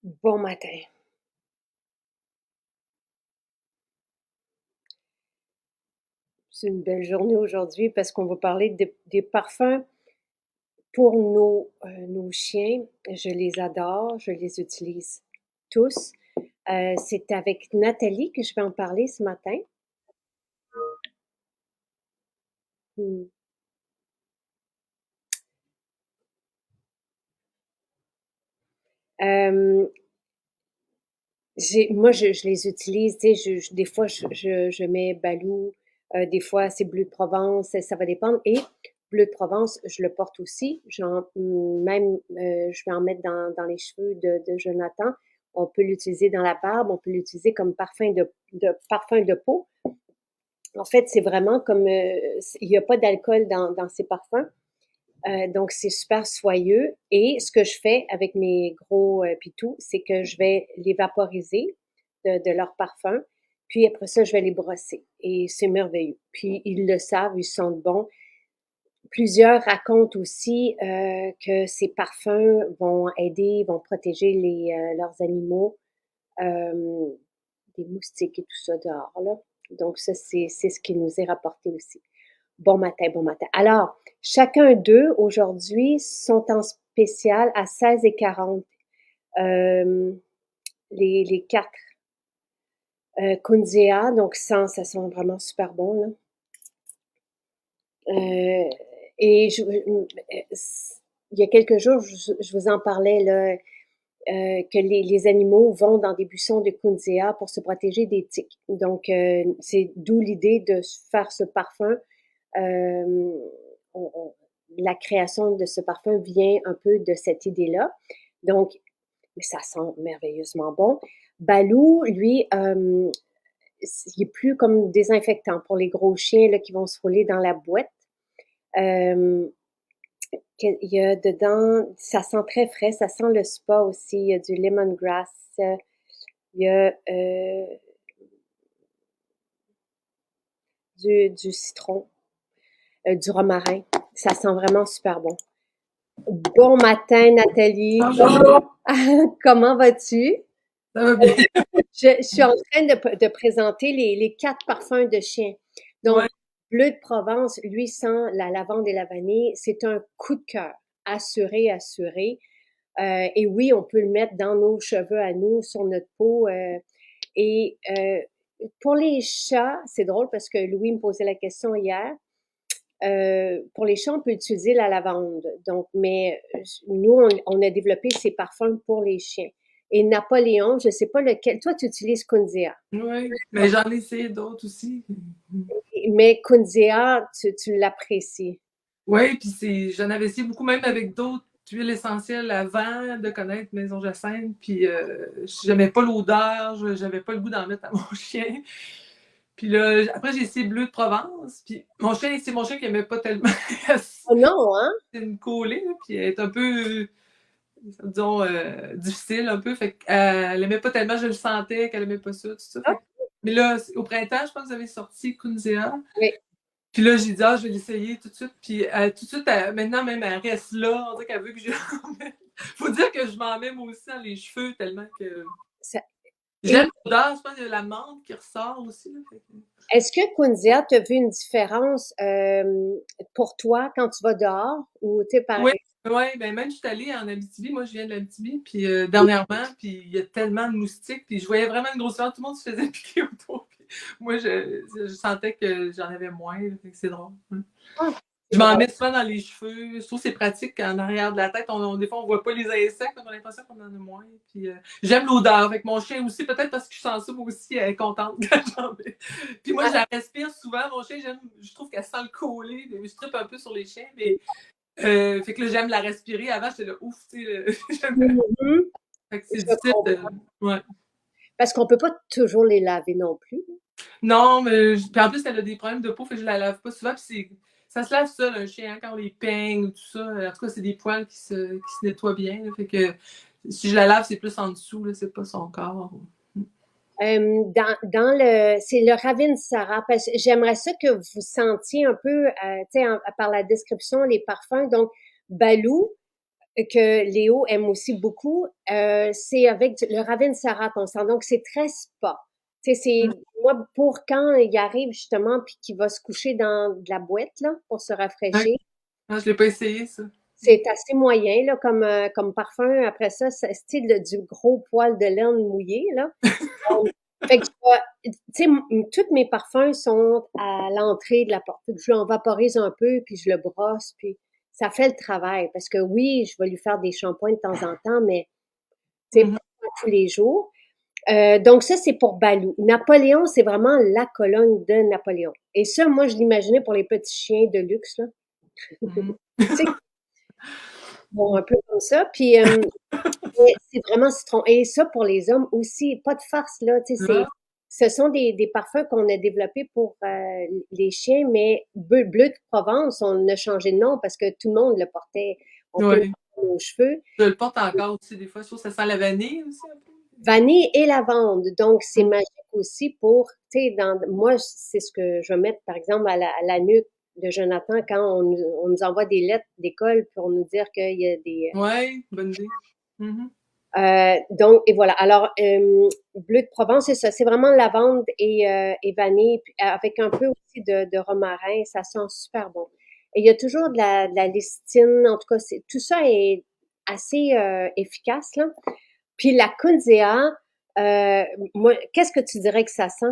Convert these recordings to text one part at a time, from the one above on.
Bon matin. C'est une belle journée aujourd'hui parce qu'on va parler des parfums pour nos chiens. Je les adore, je les utilise tous. C'est avec Nathalie que je vais en parler ce matin. Hmm. Euh, moi, je les utilise, tu sais, des fois, je mets Balou, des fois, c'est Bleu de Provence, ça va dépendre. Et Bleu de Provence, je le porte aussi. Même, je vais en mettre dans les cheveux de Jonathan. On peut l'utiliser dans la barbe, on peut l'utiliser comme parfum de peau. En fait, c'est vraiment comme, il n'y a pas d'alcool dans ces parfums. Donc, c'est super soyeux. Et ce que je fais avec mes gros pitous, c'est que je vais les vaporiser de leur parfum. Puis après ça, je vais les brosser. Et c'est merveilleux. Puis ils le savent, ils sentent bon. Plusieurs racontent aussi que ces parfums vont aider, vont protéger leurs animaux euh, des moustiques et tout ça dehors, là. Donc ça, c'est ce qui nous est rapporté aussi. Bon matin, bon matin. Alors, chacun d'eux, aujourd'hui, sont en spécial à 16,40. Euh, les quatre Kunzea, donc ça sent vraiment super bon, là. Euh, et il y a quelques jours, je vous en parlais, là, que les animaux vont dans des buissons de Kunzea pour se protéger des tiques. Donc, c'est d'où l'idée de faire ce parfum. Euh, on- on- la création de ce parfum vient un peu de cette idée-là. Donc, mais ça sent merveilleusement bon. Balou, lui, il est plus comme désinfectant pour les gros chiens là, qui vont se rouler dans la boîte. Euh, il y a dedans, ça sent très frais, ça sent le spa aussi. Il y a du lemongrass, il y a du citron, du romarin. Ça sent vraiment super bon. Bon matin, Nathalie. Bonjour, Comment vas-tu? ça va bien? Je suis en train de présenter les quatre parfums de chien. Donc, Ouais. Bleu de Provence, lui sent la lavande et la vanille. C'est un coup de cœur. Assuré, assuré. Et oui, on peut le mettre dans nos cheveux à nous, sur notre peau. Et pour les chats, c'est drôle parce que Louis me posait la question hier. Pour les chats, on peut utiliser la lavande. Donc, mais nous, on a développé ces parfums pour les chiens. Et Napoléon, je ne sais pas lequel. Toi, tu utilises Kunzea. Ouais, mais j'en ai essayé d'autres aussi. Mais Kunzea, tu l'apprécies. Oui, puis j'en avais essayé beaucoup même avec d'autres huiles essentielles avant de connaître Maison Jacinthe, puis j'aimais pas l'odeur, j'avais pas le goût d'en mettre à mon chien. Puis là, après j'ai essayé Bleu de Provence, puis c'est mon chien qui aimait pas tellement. Oh non, hein? C'est une collée, là, puis elle est un peu, disons, difficile un peu. Fait qu'elle aimait pas tellement, je le sentais qu'elle aimait pas ça, tout ça. Ah, Mais là, au printemps, je pense que vous avez sorti Kunzea. oui. Puis là, j'ai dit, ah, je vais l'essayer tout de suite. Puis tout de suite, maintenant, même, elle reste là. On dirait qu'elle veut que je faut dire que je m'en mets moi aussi dans les cheveux tellement que. Ça- J'aime et l'odeur, je pense qu'il y a la menthe qui ressort aussi. Là, est-ce que Kunzea, tu as vu une différence pour toi quand tu vas dehors? Ou, tu sais, Oui, ouais, ben même je suis allée en Abitibi, moi je viens de l'Abitibi, puis dernièrement, puis il y a tellement de moustiques, puis je voyais vraiment une grosseur, tout le monde se faisait piquer autour. Puis moi, je sentais que j'en avais moins, là, fait que c'est drôle. Ouais. ah, Je c'est m'en drôle. mets souvent dans les cheveux. Je trouve que c'est pratique en arrière de la tête. Des fois, on voit pas les insectes, on a l'impression qu'on en a moins. Puis, j'aime l'odeur. Avec mon chien aussi, peut-être parce que je sens ça, moi aussi, elle est contente quand j'en mets. Puis moi, je Ah, la respire souvent. Mon chien, je trouve qu'elle sent le coller. Je trippe un peu sur les chiens, mais fait que là, j'aime la respirer. Avant, j'étais là, ouf, tu sais, mhm, fait que c'est je difficile de. comprends. Ouais. Parce qu'on peut pas toujours les laver non plus. Non, mais puis en plus, elle a des problèmes de peau, fait que je la lave pas souvent. Puis ça se lave seul, un chien, hein, quand on les peigne ou tout ça. En tout cas, c'est des poils qui se nettoient bien. Là, fait que si je la lave, c'est plus en dessous, là, c'est pas son corps. C'est le Ravinsara, parce que j'aimerais ça que vous sentiez un peu, tu sais, par la description, les parfums. Donc, Balou, que Léo aime aussi beaucoup, c'est avec le Ravinsara Constant. Donc, c'est très spa. Tu sais, Mm. moi, pour quand il arrive justement, puis qu'il va se coucher dans de la boîte, là, pour se Ouais. rafraîchir, Ah, je l'ai pas essayé, ça. c'est assez moyen, là, comme parfum. Après ça, c'est style du gros poil de laine mouillé, là. Fait que, tu sais, tous mes parfums sont à l'entrée de la porte. Fait que je l'en vaporise un peu, puis je le brosse, puis ça fait le travail. Parce que oui, je vais lui faire des shampoings de temps en temps, mais tu sais, Mhm. pas tous les jours. Donc ça, c'est pour Balou. Napoléon, c'est vraiment la colonne de Napoléon. Et ça, moi, je l'imaginais pour les petits chiens de luxe, là. Mhm. Tu sais, bon, un peu comme ça. Puis, mais c'est vraiment citron. Et ça, pour les hommes aussi, pas de farce, là. Tu sais, Là, ce sont des parfums qu'on a développés pour les chiens, mais Bleu de Provence, on a changé de nom parce que tout le monde le portait. On peut le ouais. porter aux cheveux. Je le porte encore aussi des fois. Je trouve que ça sent la vanille aussi un peu. Vanille et lavande. Donc, c'est Mm. magique aussi pour, tu sais, moi, c'est ce que je vais mettre, par exemple, à la nuque de Jonathan quand on nous envoie des lettres d'école pour nous dire qu'il y a des, Ouais, bonne idée. Mhm. donc, et voilà. Alors, Bleu de Provence, c'est ça. C'est vraiment lavande et vanille, puis avec un peu aussi de romarin. Ça sent super bon. Et il y a toujours de la listine. En tout cas, tout ça est assez efficace, là. Puis la Kunzea, moi, qu'est-ce que tu dirais que ça sent?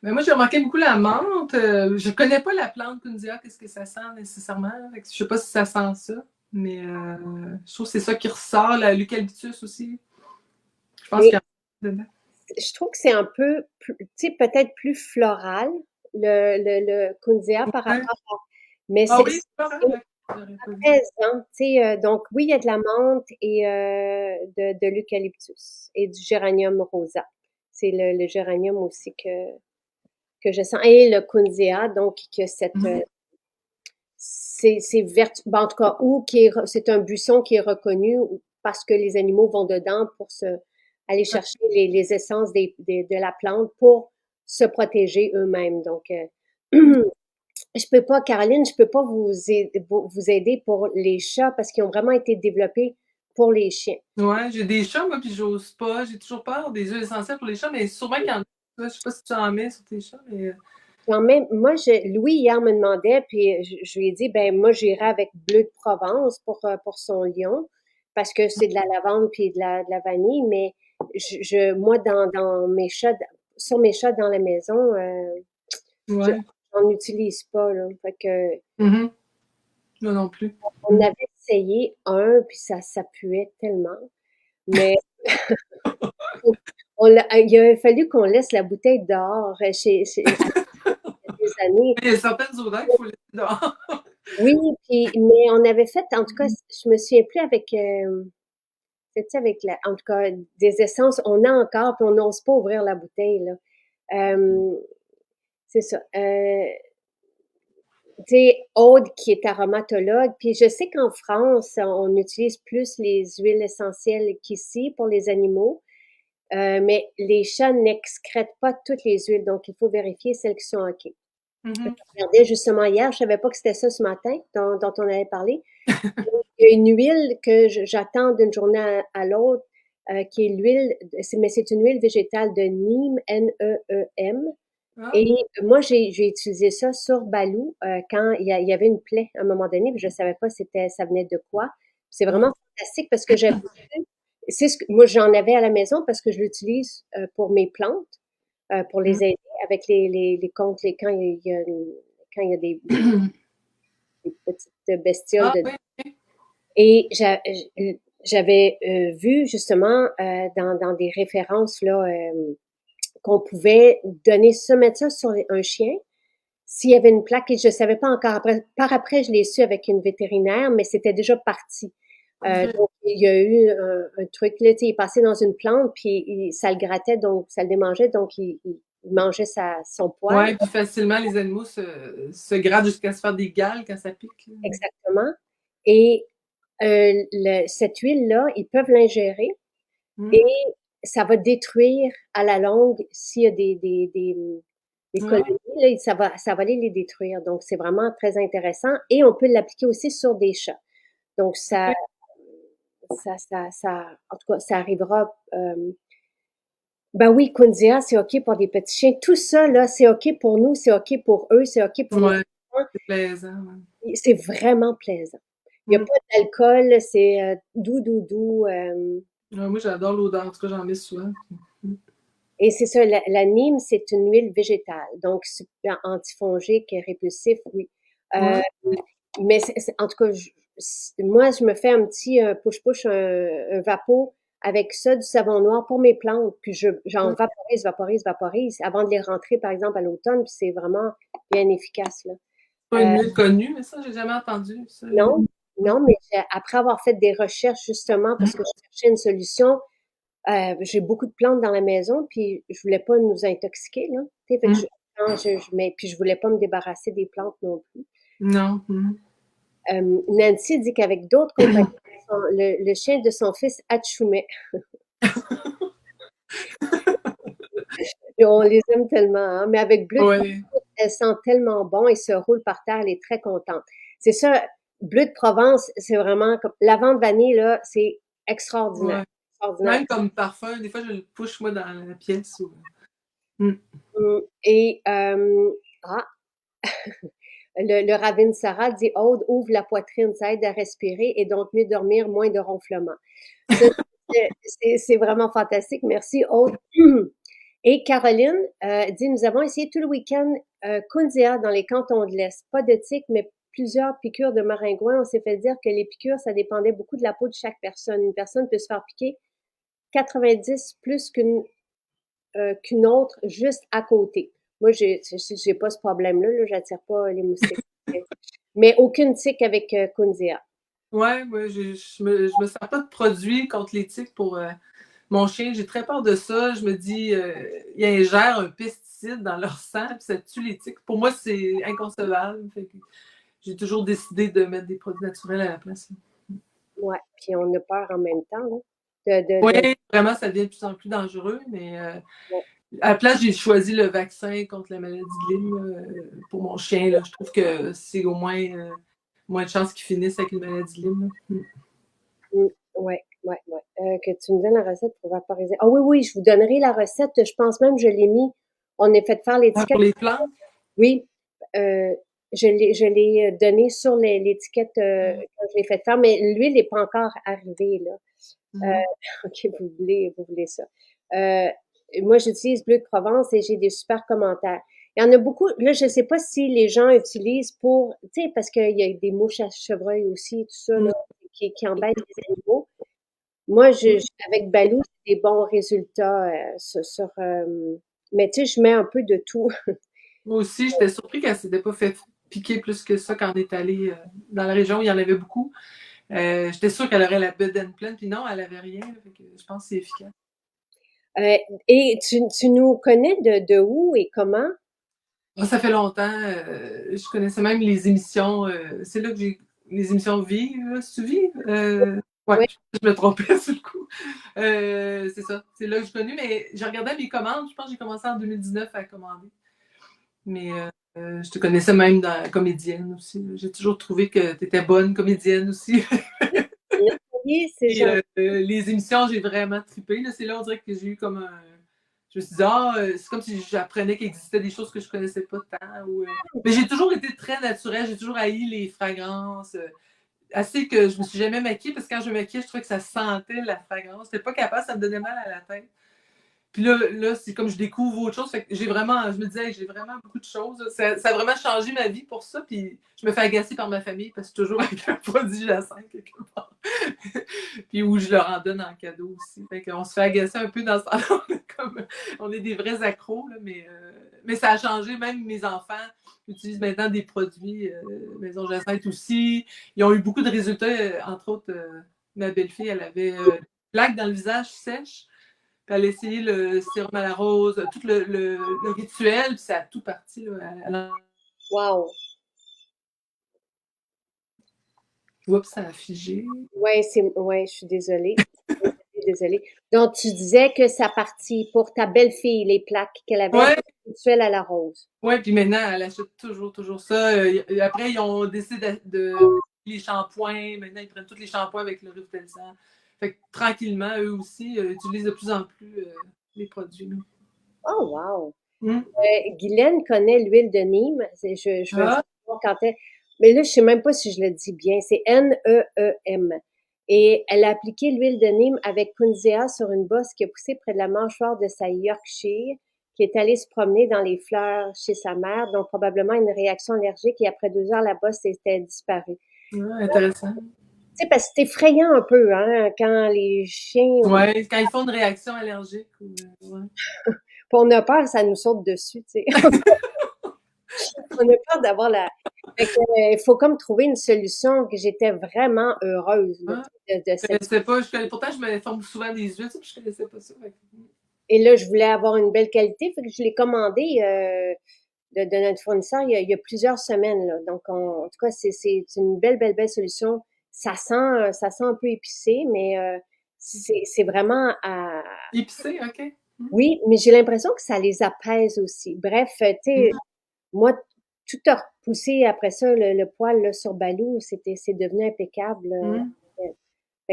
Mais moi, j'ai remarqué beaucoup la menthe. Je connais pas la plante Kunzea, qu'est-ce que ça sent nécessairement. Fait que je sais pas si ça sent ça. Mais je trouve que c'est ça qui ressort. L'eucalyptus aussi. Je pense qu'il y Mais a dedans. je trouve que c'est un peu, tu sais, peut-être plus floral, le Kunzea par Ouais. rapport à... Mais Ah c'est oui, c'est pas vrai. J'aurais pas dit. 13 ans, tu sais, donc oui, il y a de la menthe et de l'eucalyptus et du géranium rosa. C'est le géranium aussi que je sens. Et le kunzea, donc, que cette, Mhm. c'est vertu, ben, en tout cas, ou c'est un buisson qui est reconnu parce que les animaux vont dedans pour aller chercher les essences de la plante pour se protéger eux-mêmes. Donc, je peux pas, Caroline, je peux pas vous aider pour les chats parce qu'ils ont vraiment été développés pour les chiens. Ouais, j'ai des chats, moi, puis j'ose pas. J'ai toujours peur des huiles essentielles pour les chats, mais sûrement qu'il y en a. Je sais pas si tu en mets sur tes chats, mais. Quand même, moi, Louis hier me demandait, puis je lui ai dit, ben moi, j'irai avec Bleu de Provence pour son lion parce que c'est de la lavande puis de la vanille, mais moi, dans mes chats, sur mes chats dans la maison, je Ouais. j'en utilise pas, là. Fait que Mhm. Moi non plus. on avait essayé un, puis ça puait tellement. Mais il a fallu qu'on laisse la bouteille dehors après des années. Il y a certaines odeurs qu'il faut laisser dehors. Oui, puis, mais on avait fait, en tout cas, je me souviens plus avec, c'était avec en tout cas, des essences, on a encore, puis on n'ose pas ouvrir la bouteille, là. C'est ça. Tu sais, Aude qui est aromatologue, puis je sais qu'en France, on utilise plus les huiles essentielles qu'ici pour les animaux. Mais les chats n'excrètent pas toutes les huiles, donc il faut vérifier celles qui sont OK. Je Mhm. regardais justement hier, je savais pas que c'était ça ce matin dont on avait parlé. Il y a une huile que j'attends d'une journée à l'autre, qui est l'huile, mais c'est une huile végétale de Neem, Neem. Ah, Et moi, j'ai utilisé ça sur Balou quand il y avait une plaie à un moment donné, puis je savais pas ça venait de quoi. C'est ouais. vraiment fantastique parce que j'avais moi j'en avais à la maison parce que je l'utilise pour mes plantes, pour Mhm. les aider avec les contre les quand il y a des petites bestioles Ah de oui, ok. et j'avais vu justement dans des références là qu'on pouvait donner ça, mettre ça sur un chien s'il y avait une plaque et je savais pas encore après. Par après, je l'ai su avec une vétérinaire, mais c'était déjà parti. Ok. Donc, il y a eu un truc, là, tu sais, il passait dans une plante, puis ça le grattait, donc ça le démangeait, donc il mangeait son poil, Ouais, puis facilement, les animaux se grattent jusqu'à se faire des gales quand ça pique. exactement. Et cette huile-là, ils peuvent l'ingérer et Mhm. ça va détruire à la longue s'il y a des Ah, colonies, là, ça va aller les détruire. Donc, c'est vraiment très intéressant et on peut l'appliquer aussi sur des chats. Donc, en tout cas, ça arrivera. Ben oui, Kunzea, c'est OK pour des petits chiens. Tout ça, là, c'est OK pour nous, c'est OK pour eux, c'est OK pour nos Ouais, enfants. c'est plaisant. Ouais. C'est vraiment plaisant. Il n'y a Mm. pas d'alcool, c'est doux, doux, doux. Ouais, moi, j'adore l'odeur. En tout cas, j'en mets souvent. Mm. Et c'est ça, la Nîmes, c'est une huile végétale, donc antifongique, répulsif, oui. Euh, Ouais. mais en tout cas, moi, je me fais un petit push-push, un vapeau avec ça, du savon noir pour mes plantes, puis j'en Ouais. vaporise, vaporise, vaporise avant de les rentrer, par exemple, à l'automne, puis c'est vraiment bien efficace, là. Pas une Euh, huile connue, mais ça, j'ai jamais entendu. Ça. non, non, mais après avoir fait des recherches, justement, parce que je cherchais une solution, j'ai beaucoup de plantes dans la maison, puis je voulais pas nous intoxiquer, là. Tu sais, fait que Mm. mais puis je voulais pas me débarrasser des plantes non plus. Non. Mm. Nancy dit qu'avec d'autres compagnies, le chien de son fils Atchoumet, et on les aime tellement, hein, mais avec Bleu de Ouais. Provence, elle sent tellement bon et se roule par terre, elle est très contente. C'est ça, Bleu de Provence, c'est vraiment comme lavande vanille, là, c'est extraordinaire. Ouais. Extraordinaire. Même comme parfum, des fois, je le push, moi, dans la pièce. Ou... Mm. Et ah, le Ravine Sarah dit Aude, ouvre la poitrine, ça aide à respirer et donc mieux dormir, moins de ronflements. Ça, c'est vraiment fantastique. Merci, Aude. Et Caroline dit nous avons essayé tout le week-end Kunzea dans les cantons de l'Est. Pas de tiques, mais plusieurs piqûres de maringouin. On s'est fait dire que les piqûres, ça dépendait beaucoup de la peau de chaque personne. Une personne peut se faire piquer 90 plus qu'une autre juste à côté. Moi, j'ai pas ce problème-là, là, j'attire pas les moustiques. Mais aucune tique avec Kunzea. Ouais, moi, je me sers pas de produit contre les tiques pour mon chien. J'ai très peur de ça. Je me dis, ils ingèrent un pesticide dans leur sang, puis ça tue les tiques. Pour moi, c'est inconcevable. Fait que j'ai toujours décidé de mettre des produits naturels à la place. Ouais, puis on a peur en même temps, là, Oui, vraiment, ça devient de plus en plus dangereux, mais ouais. à la place, j'ai choisi le vaccin contre la maladie de Lyme pour mon chien. Là. Je trouve que c'est au moins moins de chances qu'il finisse avec une maladie de Lyme. Ouais, ouais, ouais. Que tu me donnes la recette pour vaporiser. Ah oui, oui, je vous donnerai la recette. Je pense même que je l'ai mis. On est fait faire Ah, l'étiquette. pour les plantes? Oui, euh, je l'ai donné sur l'étiquette quand je l'ai fait faire, mais l'huile n'est pas encore arrivée, là. Mm. OK, vous voulez ça. Euh, moi, j'utilise Bleu de Provence et j'ai des super commentaires. Il y en a beaucoup. Là, je ne sais pas si les gens utilisent pour, tu sais, parce qu'il y a des mouches à chevreuil aussi, tout ça, là, qui embêtent les animaux. Moi, avec Balou, j'ai des bons résultats mais tu sais, je mets un peu de tout. Moi aussi, j'étais surpris qu'elle ne s'était pas fait piquer plus que ça quand on est allé dans la région où il y en avait beaucoup. J'étais sûre qu'elle aurait la bedaine pleine, puis non, elle n'avait rien. Là, fait que je pense que c'est efficace. Euh, et tu nous connais de où et comment? Ah, ça fait longtemps. Je connaissais même les émissions. C'est là que j'ai les émissions Vie, là, si tu vis. Ouais, Oui. je me trompais sur le coup. C'est ça. C'est là que je connais, mais j'ai regardé mes commandes. Je pense que j'ai commencé en 2019 à commander. Mais je te connaissais même dans comédienne aussi. J'ai toujours trouvé que tu étais bonne comédienne aussi. Oui, c'est Et gentil. les émissions, j'ai vraiment trippé. Là, c'est là, on dirait que j'ai eu comme un. Je me suis dit, ah, c'est comme si j'apprenais qu'il existait des choses que je connaissais pas tant. Mais j'ai toujours été très naturelle. J'ai toujours haï les fragrances. Assez que je me suis jamais maquillée parce que quand je me maquillais, je trouvais que ça sentait la fragrance. J'étais pas capable, ça me donnait mal à la tête. Puis là c'est comme je découvre autre chose. Fait que j'ai vraiment, je me disais, hey, j'ai vraiment beaucoup de choses. Ça a vraiment changé ma vie pour ça. Puis je me fais agacer par ma famille parce que toujours avec un produit Jacinthe quelque part. Puis où je leur en donne en cadeau aussi. Fait qu'on se fait agacer un peu dans ce temps-là. On est des vrais accros, là, mais ça a changé. Même mes enfants utilisent maintenant des produits Maison Jacinthe aussi. Ils ont eu beaucoup de résultats. Entre autres, ma belle-fille, elle avait une plaque dans le visage sèche. Puis elle a essayé le sérum à la rose, tout le rituel, puis ça a tout parti. Là. Wow. Oups, ça a figé. Ouais, je suis désolée. Désolée. Donc, tu disais que ça partit pour ta belle-fille, les plaques qu'elle avait Ouais, rituel à la rose. ouais, puis maintenant, elle achète toujours ça. Après, ils ont décidé de les shampoings. Maintenant, ils prennent tous les shampoings avec le revitalisant. Fait que tranquillement, eux aussi utilisent de plus en plus les produits. Là. Oh, wow! Mm. Guylaine connaît l'huile de Nîmes. Je veux Ah, savoir quand elle... Mais là, je sais même pas si je le dis bien. C'est Neem. Et elle a appliqué l'huile de Nîmes avec Kunzea sur une bosse qui a poussé près de la mâchoire de sa Yorkshire, qui est allée se promener dans les fleurs chez sa mère, donc probablement une réaction allergique. Et après 2 heures, la bosse était disparue. intéressant. Tu sais, parce que c'est effrayant un peu, hein, quand les chiens, Ouais, quand ils font une réaction allergique. Ouais. on a peur, ça nous saute dessus, tu sais. On a peur d'avoir la. Fait que, il faut comme trouver une solution que j'étais vraiment heureuse là, Ah, de je cette. connaissais pas, pourtant je me forme souvent des huiles, je connaissais pas ça. Et là, je voulais avoir une belle qualité, fait que je l'ai commandé de notre fournisseur il y a plusieurs semaines. Là. Donc, en tout cas, c'est une belle solution. Ça sent un peu épicé, mais c'est vraiment à. Épicé, ok. Oui, mais j'ai l'impression que ça les apaise aussi. Bref, tu sais, Mm. moi, tout a repoussé après ça, le poil là, sur Balou, c'est devenu impeccable. Mm.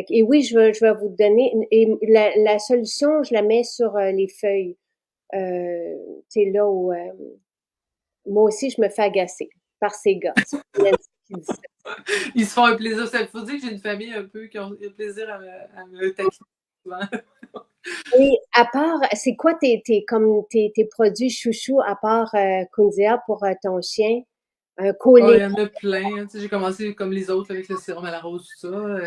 Et oui, je vais vous donner. Et la solution, je la mets sur les feuilles. Tu sais, là où moi aussi, je me fais agacer par ces gars. C'est Nancy qui dit ça. Ils se font un plaisir. Il faut dire que j'ai une famille un peu qui ont un plaisir à me taquiner souvent. Et à part, c'est quoi tes produits chouchous à part Kunzea pour ton chien? Un Oh, il collier. y en a plein. J'ai commencé comme les autres avec le sérum à la rose, tout ça.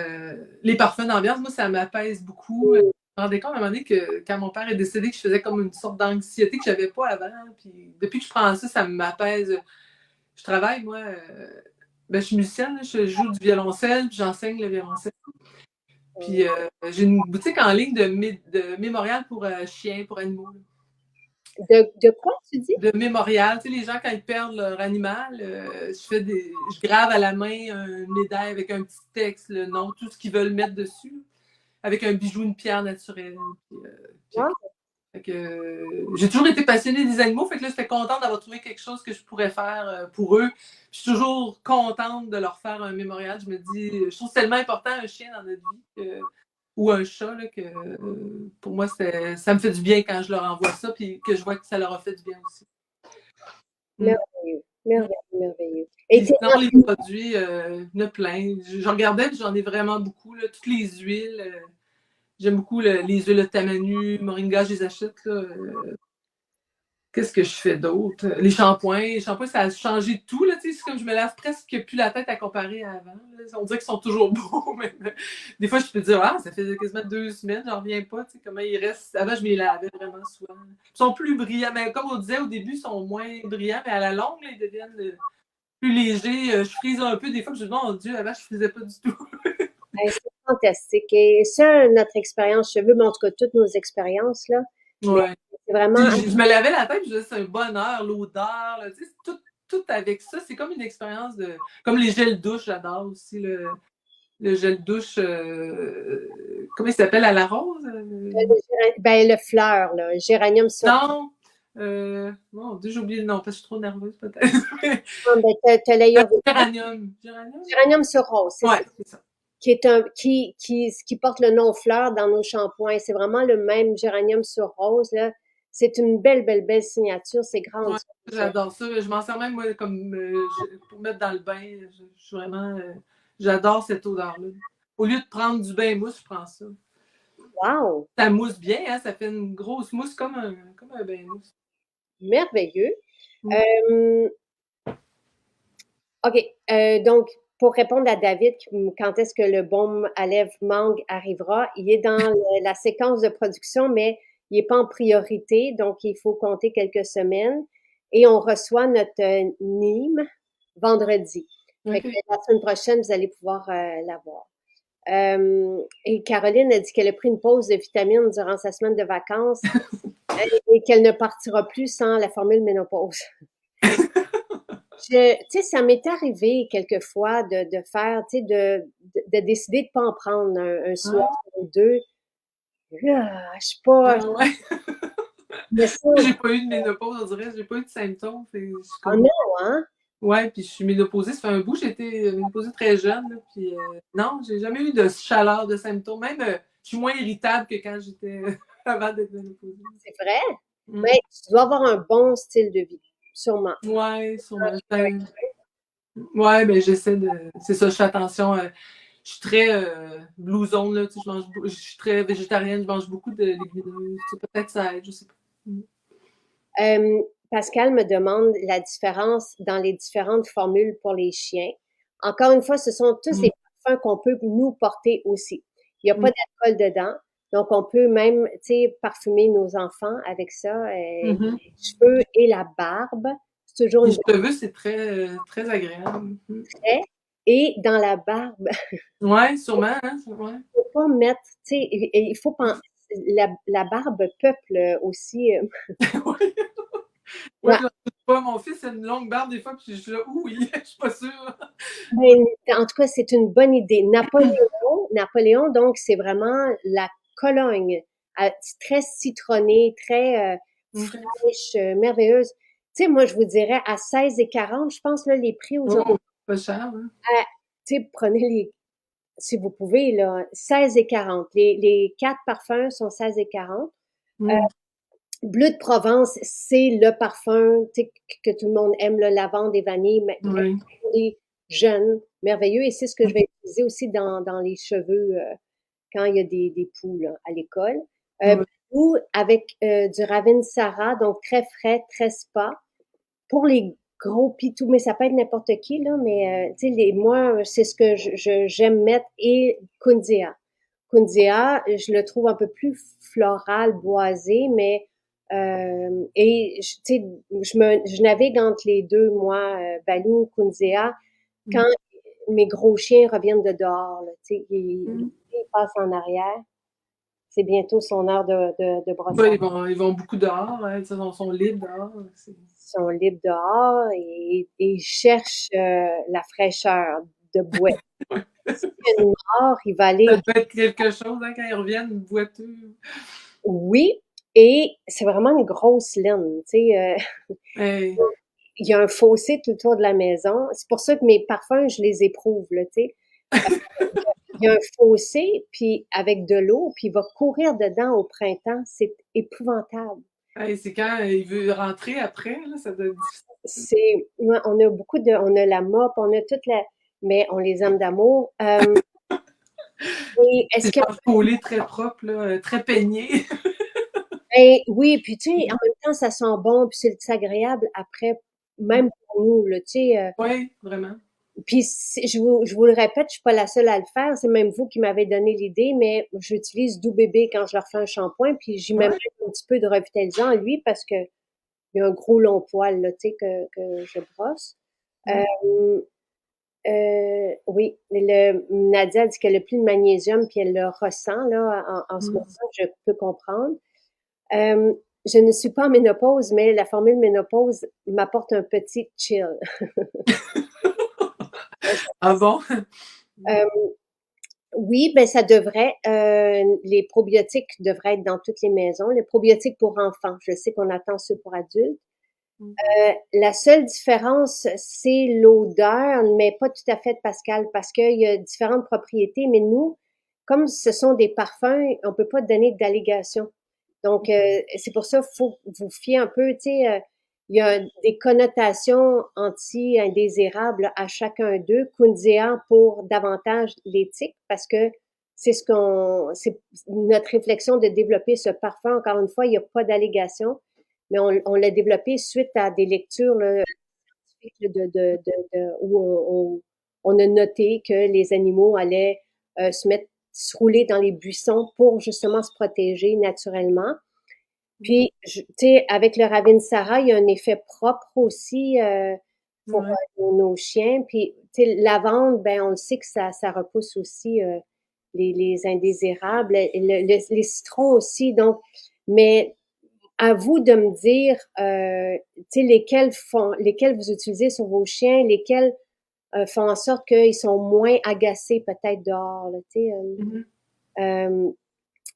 Les parfums d'ambiance, moi, ça m'apaise beaucoup. Je me rendais compte à un moment donné que quand mon père est décédé, que je faisais comme une sorte d'anxiété que j'avais pas avant. Puis depuis que je prends ça, ça m'apaise. Je travaille, moi. Ben, je suis musicienne, là, je joue du violoncelle, puis j'enseigne le violoncelle. Puis j'ai une boutique en ligne de mémorial pour chiens, pour animaux. De quoi tu dis? De mémorial. Tu sais, les gens, quand ils perdent leur animal, je grave à la main une médaille avec un petit texte, le nom, tout ce qu'ils veulent mettre dessus, avec un bijou, une pierre naturelle. Puis, Wow. j'ai toujours été passionnée des animaux, fait que là, j'étais contente d'avoir trouvé quelque chose que je pourrais faire pour eux. Je suis toujours contente de leur faire un mémorial. Je me dis, je trouve tellement important un chien dans notre vie ou un chat là, que pour moi, ça me fait du bien quand je leur envoie ça, puis que je vois que ça leur a fait du bien aussi. Mm. Merveilleux, merveilleux, merveilleux. Et Puis tes sinon, les enfants, produits, il y en a plein. Je regardais, puis j'en ai vraiment beaucoup. Là, toutes les huiles. J'aime beaucoup les huiles de tamanu, moringa, je les achète. Là, qu'est-ce que je fais d'autre? Les shampoings, ça a changé de tout. Là, c'est comme je me lave presque plus la tête à comparer à avant. Là. On dirait qu'ils sont toujours beaux. Mais des fois, je peux dire, ah, ça fait quasiment 2 semaines, j'en reviens pas. Comment ils restent. Avant, je me les lavais vraiment souvent. Ils sont plus brillants. Mais comme on disait au début, ils sont moins brillants, mais à la longue, là, ils deviennent plus légers. Je frise un peu. Des fois, je me dis, mon Dieu, avant, je frisais pas du tout. c'est fantastique. Et ça, notre expérience cheveux, mais en tout cas, toutes nos expériences, là, mais Ouais. c'est vraiment. Je me lavais la tête, je disais, c'est un bonheur, l'odeur, là, tout avec ça, c'est comme une expérience de. Comme les gels douche, j'adore aussi le gel douche. Comment il s'appelle à la rose? Ben, le fleur, là, géranium sur. Non! Mon Dieu, j'ai oublié le nom, parce que je suis trop nerveuse, peut-être. Ben, t'as l'Ayurveda. Géranium. Géranium? Géranium sur rose, c'est Ouais, ça. c'est ça. Qui porte le nom fleur dans nos shampoings. C'est vraiment le même géranium sur rose, là. C'est une belle signature. C'est Ouais, grandiose. j'adore ça. Je m'en sers même, moi, comme pour mettre dans le bain. Je suis vraiment. J'adore cette odeur-là. Au lieu de prendre du bain mousse, je prends ça. Wow! Ça mousse bien, hein? Ça fait une grosse mousse comme un bain mousse. Merveilleux. Mm. Euh, OK. Donc, pour répondre à David, quand est-ce que le baume à lèvres mangue arrivera? Il est dans la séquence de production, mais il n'est pas en priorité, donc il faut compter quelques semaines. Et on reçoit notre Nîmes vendredi. Fait que OK. la semaine prochaine, vous allez pouvoir l'avoir. Et Caroline a dit qu'elle a pris une pause de vitamines durant sa semaine de vacances et qu'elle ne partira plus sans la formule ménopause. Tu sais, ça m'est arrivé quelquefois de faire, tu sais, de décider de pas en prendre un soir Ah, ou deux. Je sais pas, ah ouais. mais ça, J'ai pas eu de ménopause, on dirait. J'ai pas eu de symptômes. Je suis oh comme. non, hein? Ouais, puis je suis ménopausée, ça fait un bout, j'ai été ménopausée très jeune, là, puis non, j'ai jamais eu de chaleur, de symptômes. Même, je suis moins irritable que quand j'étais avant d'être ménopausée. C'est vrai? Mm. Mais tu dois avoir un bon style de vie, sûrement. Ouais, sûrement. Ouais, ben j'essaie de. C'est ça, je fais attention. Je suis très blue zone, là, tu sais, je suis très végétarienne, je mange beaucoup de légumineuses. Tu sais, peut-être ça aide, je sais pas. Mm. Pascal me demande la différence dans les différentes formules pour les chiens. Encore une fois, ce sont tous Mm. des parfums qu'on peut nous porter aussi. Il n'y a pas Mm. d'alcool dedans. Donc, on peut même, tu sais, parfumer nos enfants avec ça, les Mhm. cheveux et la barbe. C'est toujours Les une cheveux, c'est très agréable. Mm. bonne. Et dans la barbe, Ouais, sûrement, hein? Ouais. faut pas mettre, tu sais, il faut penser, la barbe peuple aussi. Ouais, ouais, Ouais, j'en doute pas. Mon fils a une longue barbe des fois, puis je suis là, oui, je suis pas sûre. mais en tout cas, c'est une bonne idée. Napoléon, donc, c'est vraiment la Cologne, très citronnée, très Ok. fraîche, merveilleuse. Tu sais, moi, je vous dirais à 16,40, je pense, là, les prix aujourd'hui, Oh, pas cher, hein? tu sais, prenez si vous pouvez, là, 16,40. Les 4 parfums sont 16,40. Euh, Mm. Bleu de Provence, c'est le parfum, tu sais, que tout le monde aime, le lavande et vanille, mais Oui. pour les jeunes, merveilleux. Et c'est ce que je vais utiliser aussi dans les cheveux quand il y a des poux là, à l'école. Ouais. Ou avec du Ravensara, donc très frais, très spa. Pour les gros pitous, mais ça peut être n'importe qui, là, mais tu sais, moi, c'est ce que j'aime mettre. Et Kunzea. Kunzea, je le trouve un peu plus floral, boisé, mais et tu sais, je navigue entre les deux, moi, Balou, Kunzea, quand Mm. mes gros chiens reviennent de dehors, là, tu sais, Mm. ils passent en arrière. C'est bientôt son heure de Ouais, brossage. ils vont beaucoup dehors, hein, ils sont libres dehors. Ils sont libres dehors et ils cherchent la fraîcheur de bouette. S'il y a une mort, il va Ça aller, peut être quelque chose, hein, quand ils reviennent boiteux. oui, et c'est vraiment une grosse laine, tu sais. Hey. Il y a un fossé tout autour de la maison. C'est pour ça que mes parfums, je les éprouve, là, tu sais. Il y a un fossé, puis avec de l'eau, puis il va courir dedans au printemps. C'est épouvantable. Hey, c'est quand il veut rentrer après, là, ça doit être difficile. Ouais, on a la mop, on a toute la, mais on les aime d'amour. Et est-ce C'est que, genre collé très propre, là, très peigné. ben, oui, puis tu sais, en même temps, ça sent bon, puis c'est agréable après, même pour nous, là, tu sais. Oui, vraiment. Puis je vous le répète, je suis pas la seule à le faire. C'est même vous qui m'avez donné l'idée, mais j'utilise Doux Bébé quand je leur fais un shampoing, puis j'y mets même Ouais. un petit peu de revitalisant à lui parce que il y a un gros long poil, là, tu sais, que je brosse. Mm. Euh, oui, Nadia dit qu'elle a plus de magnésium, puis elle le ressent, là, en ce moment, Mm. je peux comprendre. Euh, je ne suis pas en ménopause, mais la formule ménopause m'apporte un petit chill. Ah bon? Euh, oui, ben ça devrait. Les probiotiques devraient être dans toutes les maisons. Les probiotiques pour enfants, je sais qu'on attend ceux pour adultes. Mm. La seule différence, c'est l'odeur, mais pas tout à fait, Pascal, parce qu'il y a différentes propriétés. Mais nous, comme ce sont des parfums, on peut pas donner d'allégations. Donc, c'est pour ça qu'il faut vous fier un peu, tu sais, il y a des connotations anti-indésirables à chacun d'eux. Kunzea pour davantage l'éthique, parce que c'est notre réflexion de développer ce parfum. Encore une fois, il n'y a pas d'allégation, mais on l'a développé suite à des lectures là, où on a noté que les animaux allaient se rouler dans les buissons pour justement se protéger naturellement. Puis, tu sais, avec le Ravinsara, il y a un effet propre aussi pour Ouais. nos chiens. Puis, tu sais, lavande, ben, on le sait que ça repousse aussi les indésirables, les citrons aussi. Donc, mais à vous de me dire, tu sais, lesquels vous utilisez sur vos chiens, lesquels font en sorte qu'ils sont moins agacés peut-être dehors, là, tu sais. Mhm. Euh,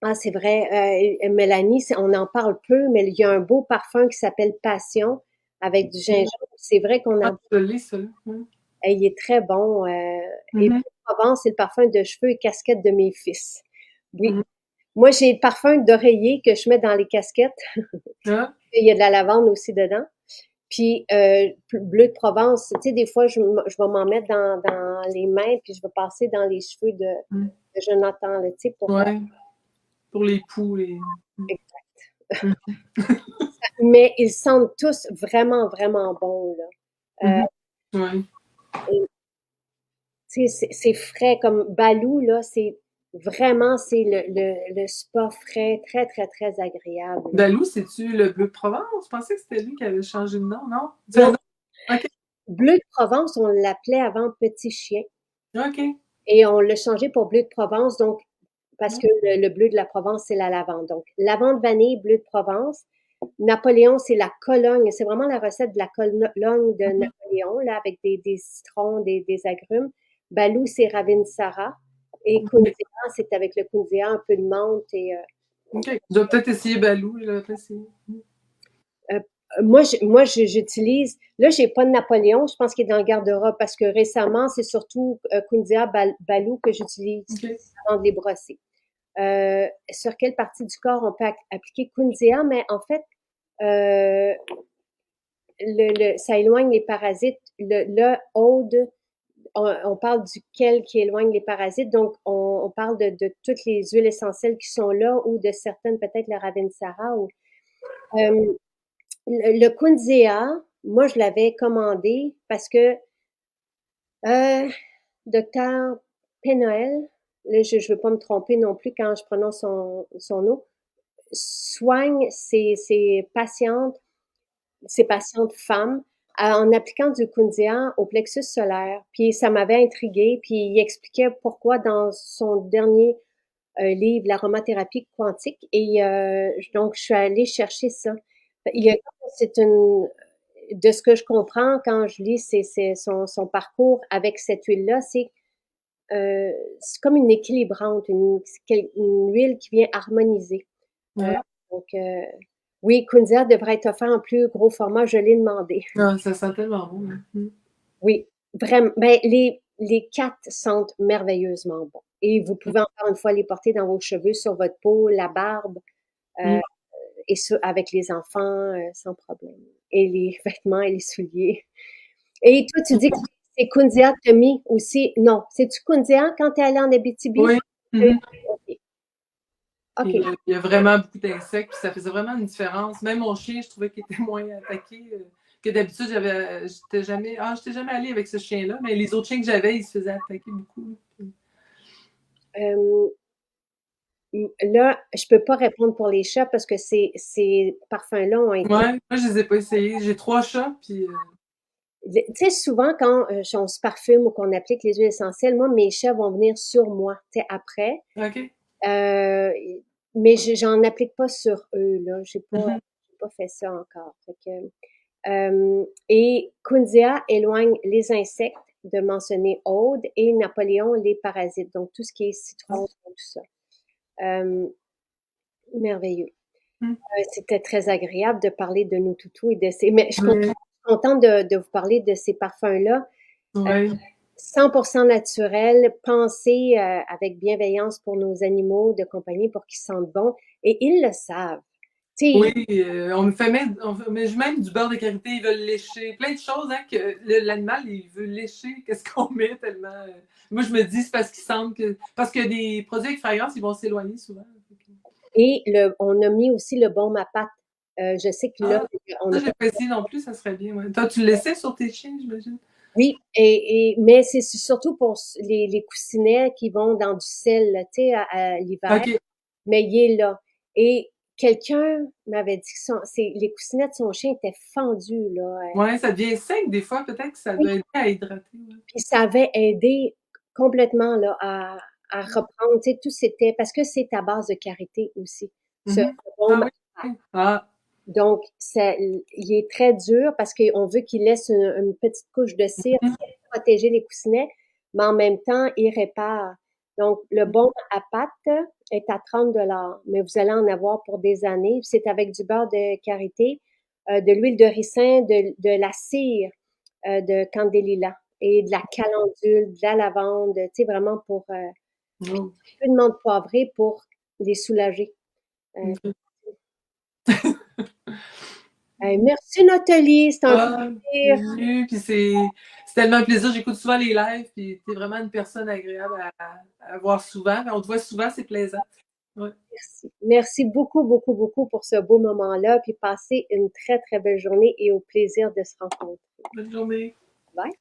ah, c'est vrai, Mélanie, on en parle peu, mais il y a un beau parfum qui s'appelle Passion. avec du gingembre. C'est vrai qu'on Ah, a je l'ai, celui-là. Ouais. il est très bon, et Mhm, Provence, c'est le parfum de cheveux et casquette de mes fils. Oui. mhm. Moi, j'ai le parfum d'oreiller que je mets dans les casquettes. Ah, Il y a de la lavande aussi dedans. Puis bleu de Provence, tu sais, des fois, je vais m'en mettre dans les mains, puis je vais passer dans les cheveux mm. de Jonathan, là, tu sais, pour... Ouais, pour les poux. Mm. Mais ils sentent tous vraiment, vraiment bons, là. Mhm. Ouais. Et, tu sais, c'est frais, comme Balou, là, c'est vraiment, c'est le spa frais, très, très, très agréable, là. Balou, c'est-tu le bleu de Provence? Je pensais que c'était lui qui avait changé de nom, non? C'est un Non, autre? OK. bleu de Provence, on l'appelait avant Petit Chien, OK. et on l'a changé pour bleu de Provence, donc parce que le bleu de la Provence, c'est la lavande. Donc, lavande vanille, bleu de Provence. Napoléon, c'est la Cologne. C'est vraiment la recette de la Cologne de Mhm. Napoléon, là, avec des citrons, des agrumes. Balou, c'est Ravinsara. Et OK. Kunzea, c'est avec le Kunzea, un peu de menthe. OK. Je vais peut-être essayer Balou. Je vais peut-être essayer. Euh, j'utilise, là, j'ai pas de Napoléon, je pense qu'il est dans le garde-robe parce que récemment, c'est surtout Kunzea Balou que j'utilise OK. avant de les brosser. Sur quelle partie du corps on peut appliquer Kunzea, mais en fait, euh, ça éloigne les parasites. Le Aude, on parle duquel qui éloigne les parasites, donc on parle de toutes les huiles essentielles qui sont là ou de certaines, peut-être le Ravensara. Euh, le Kunzea, moi, je l'avais commandé parce que docteur Pénoël, là, je ne veux pas me tromper non plus quand je prononce son nom, soigne ses patientes femmes en appliquant du Kunzea au plexus solaire. Puis ça m'avait intriguée, puis il expliquait pourquoi dans son dernier livre, l'aromathérapie quantique, et donc je suis allée chercher ça. Il y a, c'est une, de ce que je comprends quand je lis son parcours avec cette huile-là, c'est comme une équilibrante, une huile qui vient harmoniser. Euh, Ouais. donc, oui, Kunzea devrait être offert en plus gros format, je l'ai demandé. Ah, ça sent tellement bon. Là. Mm. Oui, vraiment. Ben, les quatre sentent merveilleusement bon. Et vous pouvez encore une fois les porter dans vos cheveux, sur votre peau, la barbe, euh, Mm. et ça, avec les enfants, sans problème. Et les vêtements et les souliers. Et toi, tu dis que c'est Kunzea que t'as mis aussi. Non, c'est-tu Kunzea quand t'es allé en Abitibi? Oui. Euh, Mhm. OK. Puis, OK. il y a vraiment beaucoup d'insectes, puis ça faisait vraiment une différence. Même mon chien, je trouvais qu'il était moins attaqué que d'habitude. J'étais jamais allée avec ce chien-là, mais les autres chiens que j'avais, ils se faisaient attaquer beaucoup. Euh, là, je peux pas répondre pour les chats parce que ces parfums-là ont été. Ouais, moi, je les ai pas essayés. J'ai 3 chats, puis Tu sais, souvent, quand on se parfume ou qu'on applique les huiles essentielles, moi, mes chats vont venir sur moi, tu sais, après. OK. Euh, mais j'en applique pas sur eux, là. Mhm. J'ai pas fait ça encore. Fait que, et Kunzea éloigne les insectes, de mentionner Aude, et Napoléon, les parasites. Donc, tout ce qui est citron, tout ça. Euh, merveilleux. Mhm. C'était très agréable de parler de nos toutous et de ces. Mais je suis Ouais. contente de vous parler de ces parfums-là. Euh, Ouais. 100% naturel, pensés avec bienveillance pour nos animaux de compagnie pour qu'ils sentent bon. Et ils le savent. Tu Oui, sais, on met même du beurre de karité, ils veulent lécher. Plein de choses, hein, que l'animal, il veut lécher. Qu'est-ce qu'on met tellement. Moi, je me dis, c'est parce qu'ils sentent que. Parce que des produits avec fragrance, ils vont s'éloigner souvent. et on a mis aussi le baume à pâte. Je sais que là, Ah, on ça, n'a j'ai pas. pas essayé non plus, ça serait bien. Ouais. Toi, tu le laissais sur tes chiens, j'imagine? Oui, mais c'est surtout pour les coussinets qui vont dans du sel, là, tu sais, à l'hiver. OK. Mais il est là. Et quelqu'un m'avait dit que les coussinets de son chien étaient fendus, là. Ouais, ça devient sec des fois, peut-être que ça Oui, doit aider à hydrater. Ouais. puis ça avait aidé complètement là, à reprendre, tu sais, tout c'était parce que c'est à base de karité aussi, ce Mhm. Ah baume. oui. Ah. Donc, il est très dur parce qu'on veut qu'il laisse une petite couche de cire Mhm. pour protéger les coussinets, mais en même temps, il répare. Donc, le baume à pâte est à 30 mais vous allez en avoir pour des années. C'est avec du beurre de karité. de l'huile de ricin, de la cire de candélila et de la calendule, de la lavande, tu sais, vraiment pour puis Oh. un peu de menthe poivrée pour les soulager. Euh, Ok. merci Nathalie, c'est un Ah, plaisir. salut, puis c'est tellement un plaisir. J'écoute souvent les lives, puis t'es vraiment une personne agréable à voir souvent. On te voit souvent, c'est plaisant. Ouais. Merci. Merci beaucoup, beaucoup, beaucoup pour ce beau moment-là, puis passez une très, très belle journée et au plaisir de se rencontrer. Bonne journée. Bye.